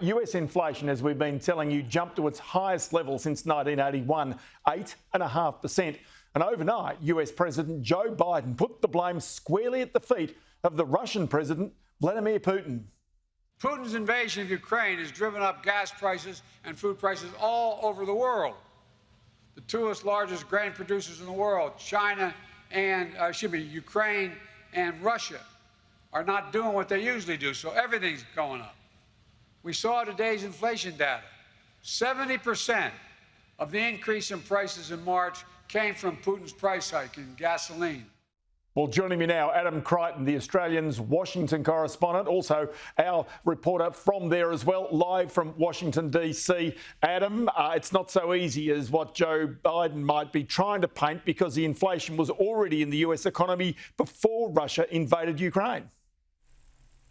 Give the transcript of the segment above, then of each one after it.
US inflation, as we've been telling you, jumped to its highest level since 1981, 8.5%. And overnight, US President Joe Biden put the blame squarely at the feet of the Russian President Vladimir Putin. Putin's invasion of Ukraine has driven up gas prices and food prices all over the world. The two largest grain producers in the world, Ukraine and Russia, are not doing what they usually do, so everything's going up. We saw today's inflation data. 70% of the increase in prices in March came from Putin's price hike in gasoline. Well, joining me now, Adam Creighton, the Australian's Washington correspondent, also our reporter from there as well, live from Washington, D.C. Adam, it's not so easy as what Joe Biden might be trying to paint because the inflation was already in the US economy before Russia invaded Ukraine.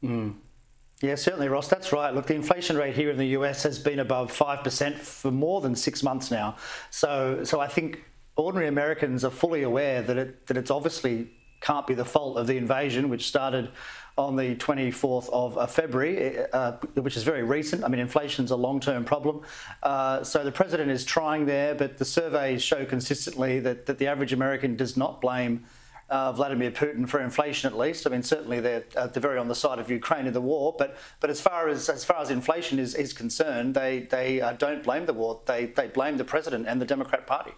Yeah, certainly, Ross. That's right. Look, the inflation rate here in the US has been above 5% for more than 6 months now. So I think ordinary Americans are fully aware that it's obviously can't be the fault of the invasion, which started on the 24th of February, which is very recent. I mean, inflation's a long-term problem. So the president is trying there, but the surveys show consistently that the average American does not blame Vladimir Putin for inflation, at least. I mean, certainly they're very on the side of Ukraine in the war, but as far as inflation is concerned, they don't blame the war. They blame the president and the Democrat Party.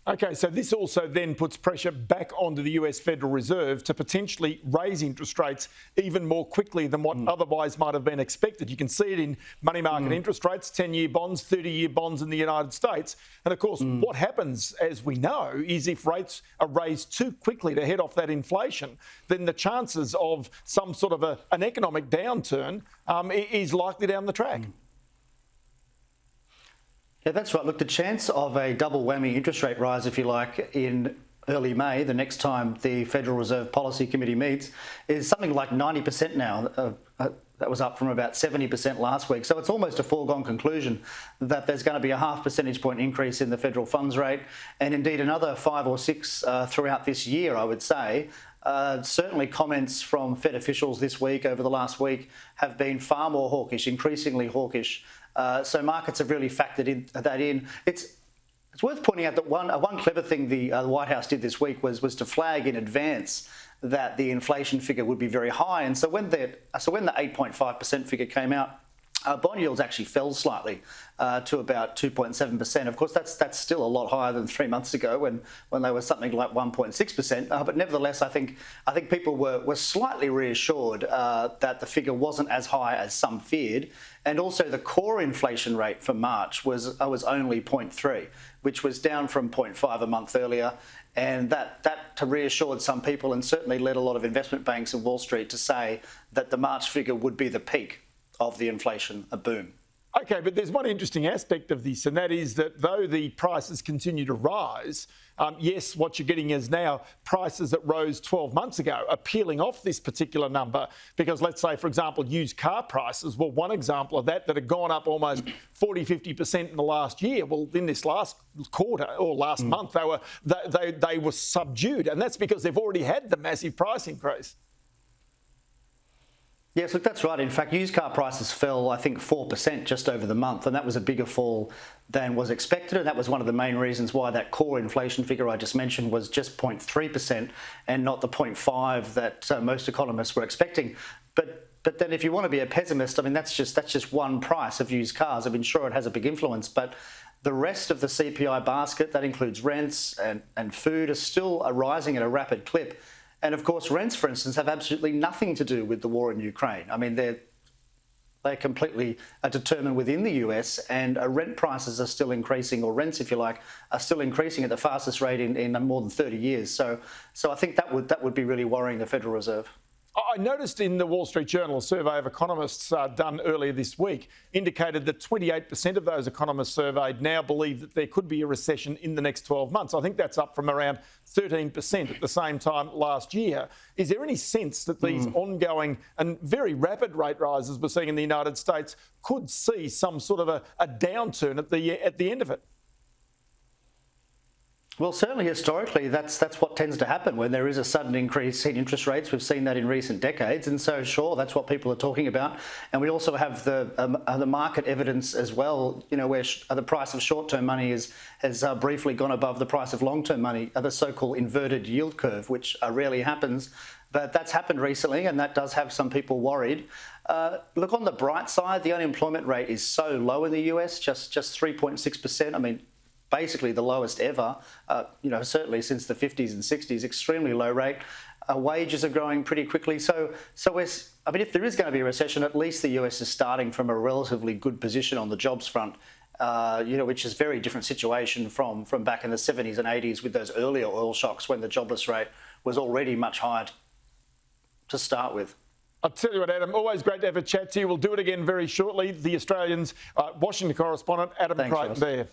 OK, so this also then puts pressure back onto the US Federal Reserve to potentially raise interest rates even more quickly than what otherwise might have been expected. You can see it in money market interest rates, 10-year bonds, 30-year bonds in the United States. And of course, what happens, as we know, is if rates are raised too quickly to head off that inflation, then the chances of some sort of an economic downturn is likely down the track. Yeah, that's right. Look, the chance of a double whammy interest rate rise, if you like, in early May, the next time the Federal Reserve Policy Committee meets, is something like 90% now. That was up from about 70% last week. So it's almost a foregone conclusion that there's going to be a 0.5 percentage point increase in the federal funds rate, and indeed another 5 or 6 throughout this year, I would say. Certainly comments from Fed officials this week, over the last week, have been far more hawkish, increasingly hawkish. So markets have really factored that in. It's worth pointing out that one clever thing the White House did this week was to flag in advance that the inflation figure would be very high. And so when the 8.5% figure came out, bond yields actually fell slightly to about 2.7%. Of course, that's still a lot higher than 3 months ago when they were something like 1.6%. But nevertheless, I think people were slightly reassured that the figure wasn't as high as some feared. And also the core inflation rate for March was only 0.3, which was down from 0.5 a month earlier. And that reassured some people and certainly led a lot of investment banks in Wall Street to say that the March figure would be the peak of the inflation boom. OK, but there's one interesting aspect of this, and that is that though the prices continue to rise, yes, what you're getting is now prices that rose 12 months ago are peeling off this particular number because, let's say, for example, used car prices were one example of that had gone up almost 40, 50% in the last year. Well, in this last quarter or last month, they were subdued, and that's because they've already had the massive price increase. Yes, look, that's right. In fact, used car prices fell, I think, 4% just over the month, and that was a bigger fall than was expected, and that was one of the main reasons why that core inflation figure I just mentioned was just 0.3% and not the 0.5 that most economists were expecting. But then if you want to be a pessimist, I mean, that's just one price of used cars. I mean, sure, it has a big influence, but the rest of the CPI basket, that includes rents and food, are still rising at a rapid clip. And of course, rents, for instance, have absolutely nothing to do with the war in Ukraine. I mean, they're completely determined within the US, and rent prices are still increasing, or rents, if you like, are still increasing at the fastest rate in more than 30 years. So I think that would be really worrying the Federal Reserve. I noticed in the Wall Street Journal, a survey of economists done earlier this week indicated that 28% of those economists surveyed now believe that there could be a recession in the next 12 months. I think that's up from around 13% at the same time last year. Is there any sense that these ongoing and very rapid rate rises we're seeing in the United States could see some sort of a downturn at the end of it? Well, certainly historically, that's what tends to happen when there is a sudden increase in interest rates. We've seen that in recent decades, and so sure, that's what people are talking about. And we also have the market evidence as well. You know, where the price of short-term money has briefly gone above the price of long-term money, the so-called inverted yield curve, which rarely happens, but that's happened recently, and that does have some people worried. Look, on the bright side, the unemployment rate is so low in the US, just 3.6%. I mean, basically the lowest ever, certainly since the 50s and 60s, extremely low rate. Wages are growing pretty quickly. So if there is going to be a recession, at least the US is starting from a relatively good position on the jobs front, which is a very different situation from back in the 70s and 80s with those earlier oil shocks when the jobless rate was already much higher to start with. I'll tell you what, Adam, always great to have a chat to you. We'll do it again very shortly. The Australian's Washington correspondent, Adam Creighton there.